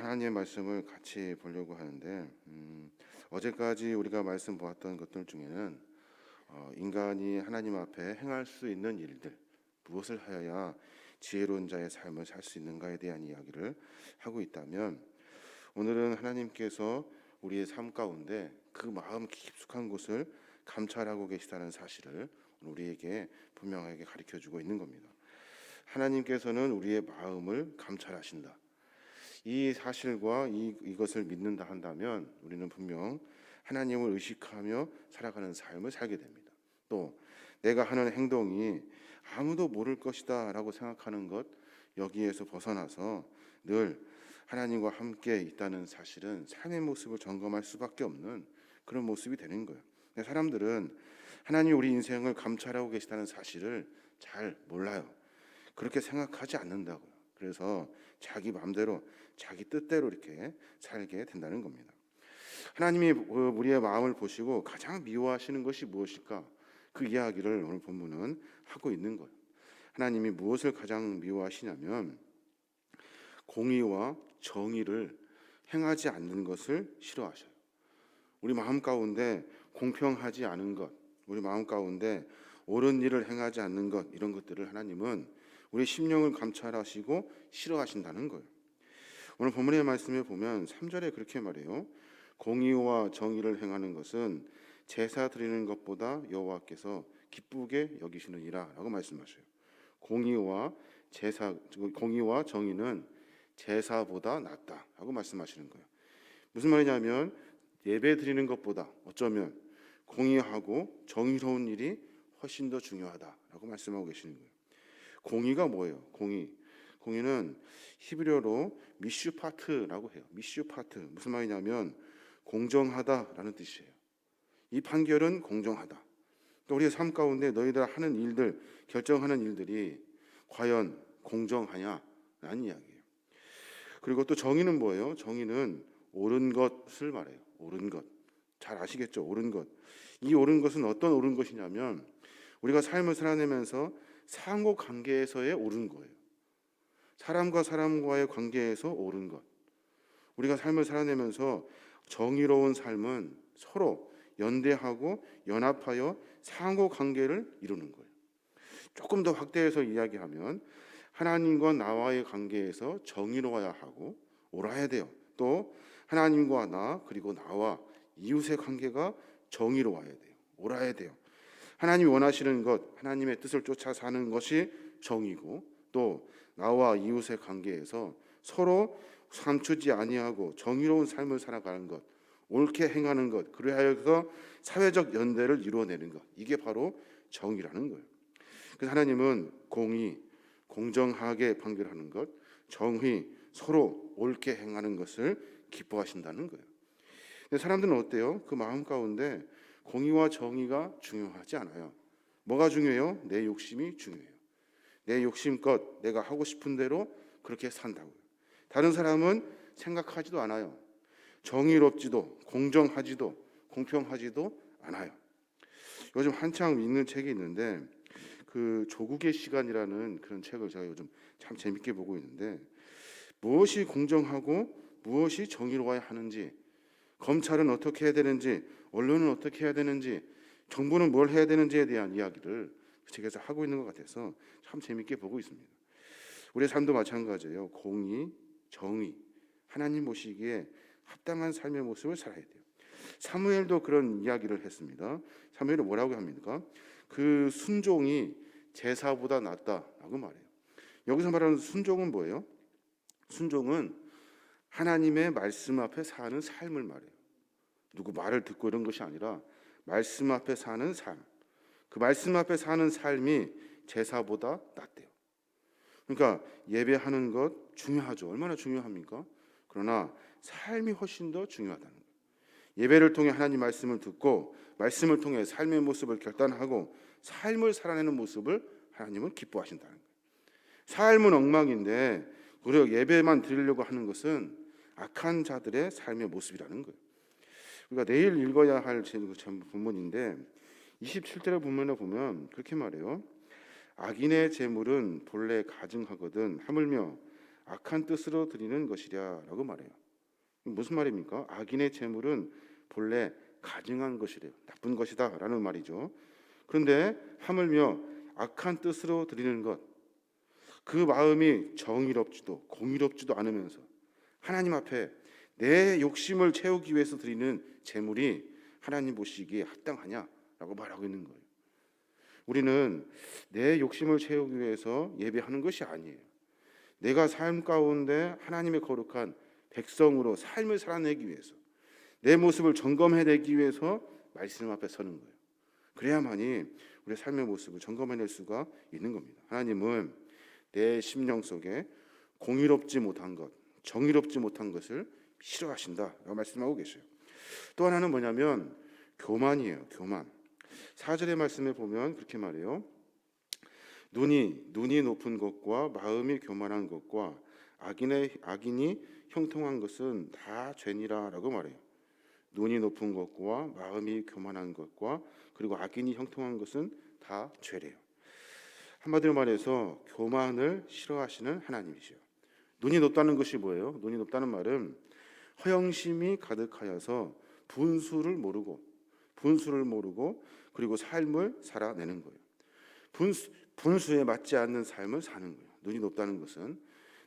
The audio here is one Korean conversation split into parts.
하나님의 말씀을 같이 보려고 하는데 어제까지 우리가 말씀 보았던 것들 중에는 인간이 하나님 앞에 행할 수 있는 일들, 무엇을 하여야 지혜로운 자의 삶을 살 수 있는가에 대한 이야기를 하고 있다면, 오늘은 하나님께서 우리의 삶 가운데 그 마음 깊숙한 곳을 감찰하고 계시다는 사실을 우리에게 분명하게 가르쳐주고 있는 겁니다. 하나님께서는 우리의 마음을 감찰하신다. 이 사실과 이것을 믿는다 한다면 우리는 분명 하나님을 의식하며 살아가는 삶을 살게 됩니다. 또 내가 하는 행동이 아무도 모를 것이다 라고 생각하는 것, 여기에서 벗어나서 늘 하나님과 함께 있다는 사실은 삶의 모습을 점검할 수밖에 없는 그런 모습이 되는 거예요. 근데 사람들은 하나님 우리 인생을 감찰하고 계시다는 사실을 잘 몰라요. 그렇게 생각하지 않는다고요. 그래서 자기 마음대로 자기 뜻대로 이렇게 살게 된다는 겁니다. 하나님이 우리의 마음을 보시고 가장 미워하시는 것이 무엇일까? 그 이야기를 오늘 본문은 하고 있는 거예요. 하나님이 무엇을 가장 미워하시냐면 공의와 정의를 행하지 않는 것을 싫어하셔요. 우리 마음 가운데 공평하지 않은 것, 우리 마음 가운데 옳은 일을 행하지 않는 것, 이런 것들을 하나님은 우리 심령을 감찰하시고 싫어하신다는 거예요. 오늘 본문의 말씀에 보면 3절에 그렇게 말해요. 공의와 정의를 행하는 것은 제사 드리는 것보다 여호와께서 기쁘게 여기시느니라 라고 말씀하셔요. 공의와 정의는 제사보다 낫다 라고 말씀하시는 거예요. 무슨 말이냐면 예배 드리는 것보다 어쩌면 공의하고 정의로운 일이 훨씬 더 중요하다라고 말씀하고 계시는 거예요. 공의가 뭐예요? 공의는 히브리어로 미슈파트라고 해요. 미슈파트, 무슨 말이냐면 공정하다라는 뜻이에요. 이 판결은 공정하다. 그러니까 우리의 삶 가운데 너희들 하는 일들, 결정하는 일들이 과연 공정하냐라는 이야기예요. 그리고 또 정의는 뭐예요? 정의는 옳은 것을 말해요. 옳은 것. 잘 아시겠죠? 옳은 것. 이 옳은 것은 어떤 옳은 것이냐면 우리가 삶을 살아내면서 상호 관계에서의 옳은 거예요. 사람과 사람과의 관계에서 옳은 것. 우리가 삶을 살아내면서 정의로운 삶은 서로 연대하고 연합하여 상호 관계를 이루는 거예요. 조금 더 확대해서 이야기하면 하나님과 나와의 관계에서 정의로워야 하고 옳아야 돼요. 또 하나님과 나 그리고 나와 이웃의 관계가 정의로워야 돼요. 옳아야 돼요. 하나님이 원하시는 것, 하나님의 뜻을 쫓아 사는 것이 정의고, 또 나와 이웃의 관계에서 서로 감추지 아니하고 정의로운 삶을 살아가는 것, 옳게 행하는 것, 그리하여서 사회적 연대를 이루어내는 것, 이게 바로 정의라는 거예요. 그래서 하나님은 공의, 공정하게 판결하는 것, 정의, 서로 옳게 행하는 것을 기뻐하신다는 거예요. 근데 사람들은 어때요? 그 마음 가운데 공의와 정의가 중요하지 않아요. 뭐가 중요해요? 내 욕심이 중요해요. 내 욕심껏 내가 하고 싶은 대로 그렇게 산다고요. 다른 사람은 생각하지도 않아요. 정의롭지도 공정하지도 공평하지도 않아요. 요즘 한창 읽는 책이 있는데 그 조국의 시간이라는 그런 책을 제가 요즘 참 재밌게 보고 있는데, 무엇이 공정하고 무엇이 정의로워야 하는지, 검찰은 어떻게 해야 되는지, 언론은 어떻게 해야 되는지, 정부는 뭘 해야 되는지에 대한 이야기를 그 책에서 하고 있는 것 같아서 참 재밌게 보고 있습니다. 우리의 삶도 마찬가지예요. 공의, 정의, 하나님 보시기에 합당한 삶의 모습을 살아야 돼요. 사무엘도 그런 이야기를 했습니다. 사무엘은 뭐라고 합니까? 그 순종이 제사보다 낫다라고 말해요. 여기서 말하는 순종은 뭐예요? 순종은 하나님의 말씀 앞에 사는 삶을 말해요. 누구 말을 듣고 이런 것이 아니라 말씀 앞에 사는 삶. 그 말씀 앞에 사는 삶이 제사보다 낫대요. 그러니까 예배하는 것 중요하죠. 얼마나 중요합니까? 그러나 삶이 훨씬 더 중요하다는 거예요. 예배를 통해 하나님 말씀을 듣고 말씀을 통해 삶의 모습을 결단하고 삶을 살아내는 모습을 하나님은 기뻐하신다는 거예요. 삶은 엉망인데 우리가 예배만 드리려고 하는 것은 악한 자들의 삶의 모습이라는 거예요. 우리가 내일 읽어야 할 본문인데 27절의 본문에 보면 그렇게 말해요. 악인의 재물은 본래 가증하거든 하물며 악한 뜻으로 드리는 것이랴라고 말해요. 무슨 말입니까? 악인의 재물은 본래 가증한 것이래요. 나쁜 것이다라는 말이죠. 그런데 하물며 악한 뜻으로 드리는 것, 그 마음이 정의롭지도 공의롭지도 않으면서 하나님 앞에 내 욕심을 채우기 위해서 드리는 재물이 하나님 보시기에 합당하냐라고 말하고 있는 거예요. 우리는 내 욕심을 채우기 위해서 예배하는 것이 아니에요. 내가 삶 가운데 하나님의 거룩한 백성으로 삶을 살아내기 위해서, 내 모습을 점검해내기 위해서 말씀 앞에 서는 거예요. 그래야만이 우리의 삶의 모습을 점검해낼 수가 있는 겁니다. 하나님은 내 심령 속에 공의롭지 못한 것, 정의롭지 못한 것을 싫어하신다라고 말씀하고 계셔요. 또 하나는 뭐냐면 교만이에요. 교만. 4절의 말씀에 보면 그렇게 말해요. 눈이 높은 것과 마음이 교만한 것과 악인이 형통한 것은 다 죄니라라고 말해요. 눈이 높은 것과 마음이 교만한 것과 그리고 악인이 형통한 것은 다 죄래요. 한마디로 말해서 교만을 싫어하시는 하나님이시요. 눈이 높다는 것이 뭐예요? 눈이 높다는 말은 허영심이 가득하여서 분수를 모르고 그리고 삶을 살아내는 거예요. 분수에 맞지 않는 삶을 사는 거예요. 눈이 높다는 것은.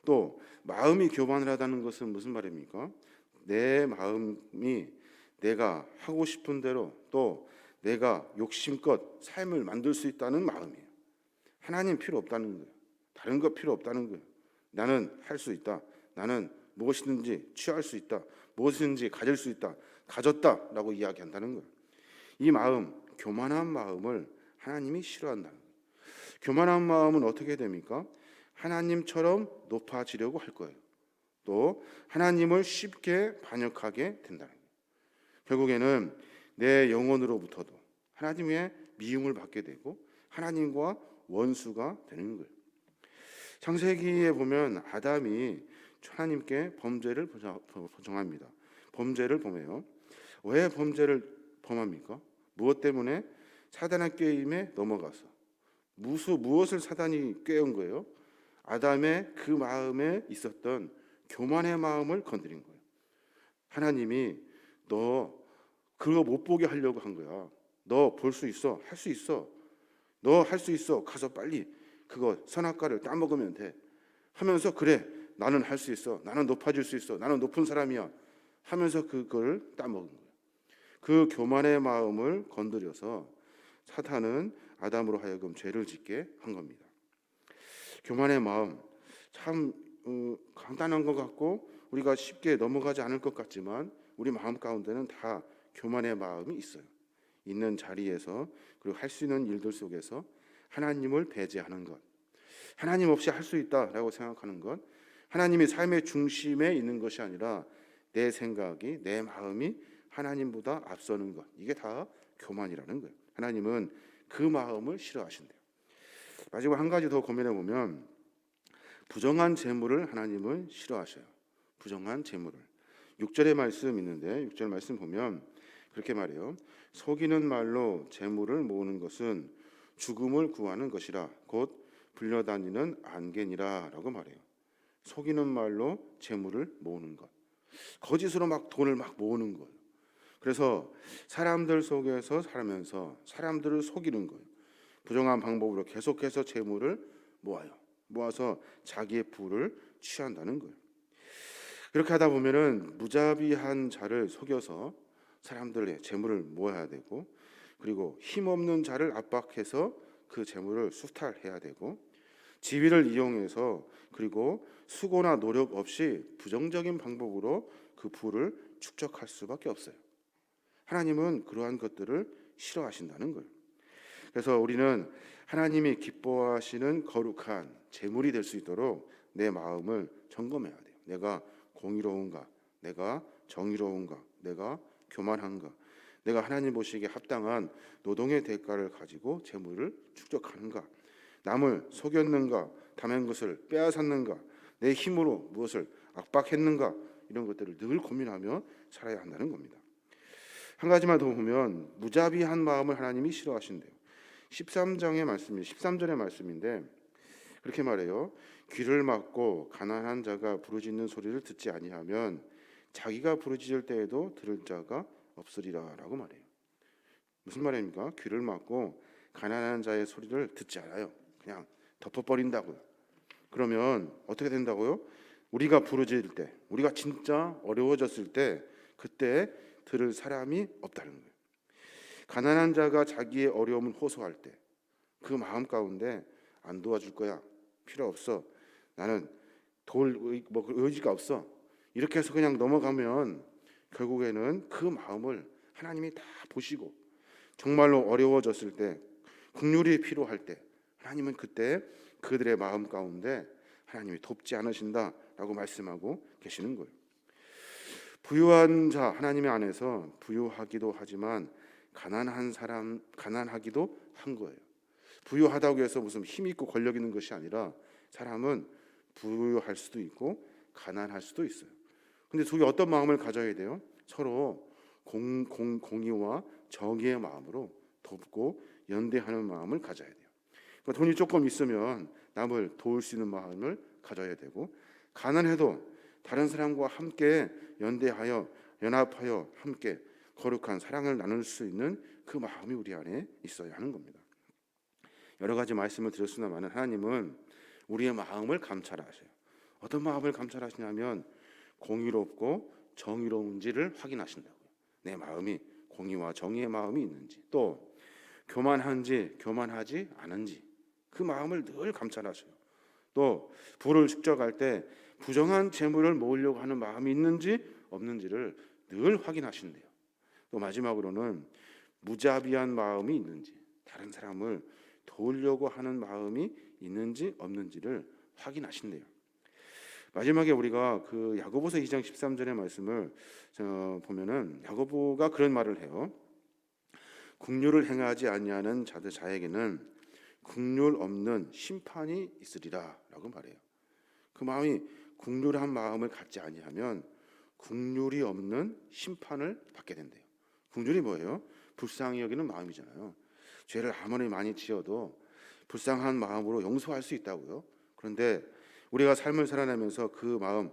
또 마음이 교만을 하다는 것은 무슨 말입니까? 내 마음이 내가 하고 싶은 대로 또 내가 욕심껏 삶을 만들 수 있다는 마음이에요. 하나님 필요 없다는 거예요. 다른 거 필요 없다는 거예요. 나는 할 수 있다. 나는 무엇이든지 취할 수 있다. 무엇이든지 가질 수 있다. 가졌다라고 이야기한다는 거예요. 이 마음, 교만한 마음을 하나님이 싫어한다는 거예요. 교만한 마음은 어떻게 됩니까? 하나님처럼 높아지려고 할 거예요. 또 하나님을 쉽게 반역하게 된다는 거예요. 결국에는 내 영혼으로부터도 하나님의 미움을 받게 되고 하나님과 원수가 되는 거예요. 창세기에 보면 아담이 하나님께 범죄를 정합니다. 범죄를 범해요. 왜 범죄를 범합니까? 무엇 때문에? 사단의 꾀임에 넘어가서. 무엇을 사단이 꾀운 거예요? 아담의 그 마음에 있었던 교만의 마음을 건드린 거예요. 하나님이 너 그거 못 보게 하려고 한 거야. 너 볼 수 있어. 할 수 있어. 너 할 수 있어. 가서 빨리 그거 선악과를 따먹으면 돼. 하면서 그래. 나는 할 수 있어. 나는 높아질 수 있어. 나는 높은 사람이야. 하면서 그걸 따먹은 거예요. 그 교만의 마음을 건드려서 사탄은 아담으로 하여금 죄를 짓게 한 겁니다. 교만의 마음 참 간단한 것 같고 우리가 쉽게 넘어가지 않을 것 같지만 우리 마음 가운데는 다 교만의 마음이 있어요. 있는 자리에서 그리고 할 수 있는 일들 속에서 하나님을 배제하는 것, 하나님 없이 할 수 있다라고 생각하는 것, 하나님이 삶의 중심에 있는 것이 아니라 내 생각이, 내 마음이 하나님보다 앞서는 것, 이게 다 교만이라는 거예요. 하나님은 그 마음을 싫어하신대요. 마지막 한 가지 더 고민해 보면 부정한 재물을 하나님은 싫어하셔요. 부정한 재물을. 6절의 말씀 있는데 6절 말씀 보면 그렇게 말해요. 속이는 말로 재물을 모으는 것은 죽음을 구하는 것이라 곧 불려다니는 안개니라 라고 말해요. 속이는 말로 재물을 모으는 것, 거짓으로 막 돈을 막 모으는 거예요. 그래서 사람들 속에서 살면서 사람들을 속이는 거예요. 부정한 방법으로 계속해서 재물을 모아서 자기의 부를 취한다는 거예요. 그렇게 하다 보면은 무자비한 자를 속여서 사람들의 재물을 모아야 되고, 그리고 힘없는 자를 압박해서 그 재물을 수탈해야 되고, 지위를 이용해서 그리고 수고나 노력 없이 부정적인 방법으로 그 부를 축적할 수밖에 없어요. 하나님은 그러한 것들을 싫어하신다는 거예요. 그래서 우리는 하나님이 기뻐하시는 거룩한 재물이 될 수 있도록 내 마음을 점검해야 돼요. 내가 공의로운가? 내가 정의로운가? 내가 교만한가? 내가 하나님 보시기에 합당한 노동의 대가를 가지고 재물을 축적하는가? 남을 속였는가? 남의 것을 빼앗았는가? 내 힘으로 무엇을 압박했는가? 이런 것들을 늘 고민하며 살아야 한다는 겁니다. 한 가지만 더 보면 무자비한 마음을 하나님이 싫어하신대요. 13장의 말씀이 13절의 말씀인데 그렇게 말해요. 귀를 막고 가난한 자가 부르짖는 소리를 듣지 아니하면 자기가 부르짖을 때에도 들을 자가 없으리라라고 말해요. 무슨 말입니까? 귀를 막고 가난한 자의 소리를 듣지 않아요. 그냥 덮어버린다고요. 그러면 어떻게 된다고요? 우리가 부르짖을 때, 우리가 진짜 어려워졌을 때 그때 들을 사람이 없다는 거예요. 가난한 자가 자기의 어려움을 호소할 때 그 마음 가운데 안 도와줄 거야. 필요 없어. 나는 도울 의지가 없어. 이렇게 해서 그냥 넘어가면 결국에는 그 마음을 하나님이 다 보시고 정말로 어려워졌을 때 긍휼이 필요할 때 하나님은 그때 그들의 마음 가운데 하나님이 돕지 않으신다라고 말씀하고 계시는 거예요. 부유한 자 하나님의 안에서 부유하기도 하지만 가난한 사람 가난하기도 한 거예요. 부유하다고 해서 무슨 힘 있고 권력 있는 것이 아니라 사람은 부유할 수도 있고 가난할 수도 있어요. 근데 둘이 어떤 마음을 가져야 돼요? 서로 공의와 정의의 마음으로 돕고 연대하는 마음을 가져야 돼요. 그러니까 돈이 조금 있으면 남을 도울 수 있는 마음을 가져야 되고, 가난해도 다른 사람과 함께 연대하여 연합하여 함께 거룩한 사랑을 나눌 수 있는 그 마음이 우리 안에 있어야 하는 겁니다. 여러 가지 말씀을 드렸으나마는 하나님은 우리의 마음을 감찰하셔요. 어떤 마음을 감찰하시냐면 공의롭고 정의로운지를 확인하신다고요. 내 마음이 공의와 정의의 마음이 있는지, 또 교만한지 교만하지 않은지 그 마음을 늘 감찰하셔요. 또 부를 축적할 때 부정한 재물을 모으려고 하는 마음이 있는지 없는지를 늘 확인하신대요. 또 마지막으로는 무자비한 마음이 있는지, 다른 사람을 도우려고 하는 마음이 있는지 없는지를 확인하신대요. 마지막에 우리가 그 야고보서 2장 13절의 말씀을 보면은 야고보가 그런 말을 해요. 긍휼을 행하지 아니하는 자에게는 긍휼 없는 심판이 있으리라라고 말해요. 그 마음이 긍휼한 마음을 갖지 아니하면 긍휼이 없는 심판을 받게 된대요. 긍휼이 뭐예요? 불쌍히 여기는 마음이잖아요. 죄를 아무리 많이 지어도 불쌍한 마음으로 용서할 수 있다고요. 그런데 우리가 삶을 살아내면서 그 마음,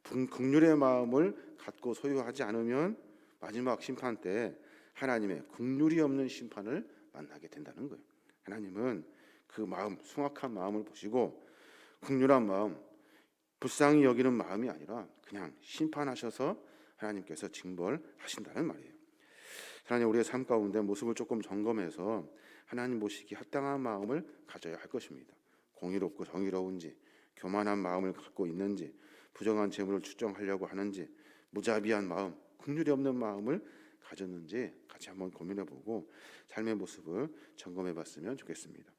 긍휼의 마음을 갖고 소유하지 않으면 마지막 심판 때 하나님의 긍휼이 없는 심판을 만나게 된다는 거예요. 하나님은 그 마음, 숭악한 마음을 보시고 긍휼한 마음, 불쌍히 여기는 마음이 아니라 그냥 심판하셔서 하나님께서 징벌하신다는 말이에요. 하나님, 우리의 삶 가운데 모습을 조금 점검해서 하나님 보시기 합당한 마음을 가져야 할 것입니다. 공의롭고 정의로운지, 교만한 마음을 갖고 있는지, 부정한 재물을 추정하려고 하는지, 무자비한 마음, 긍휼이 없는 마음을 가졌는지 같이 한번 고민해보고 삶의 모습을 점검해봤으면 좋겠습니다.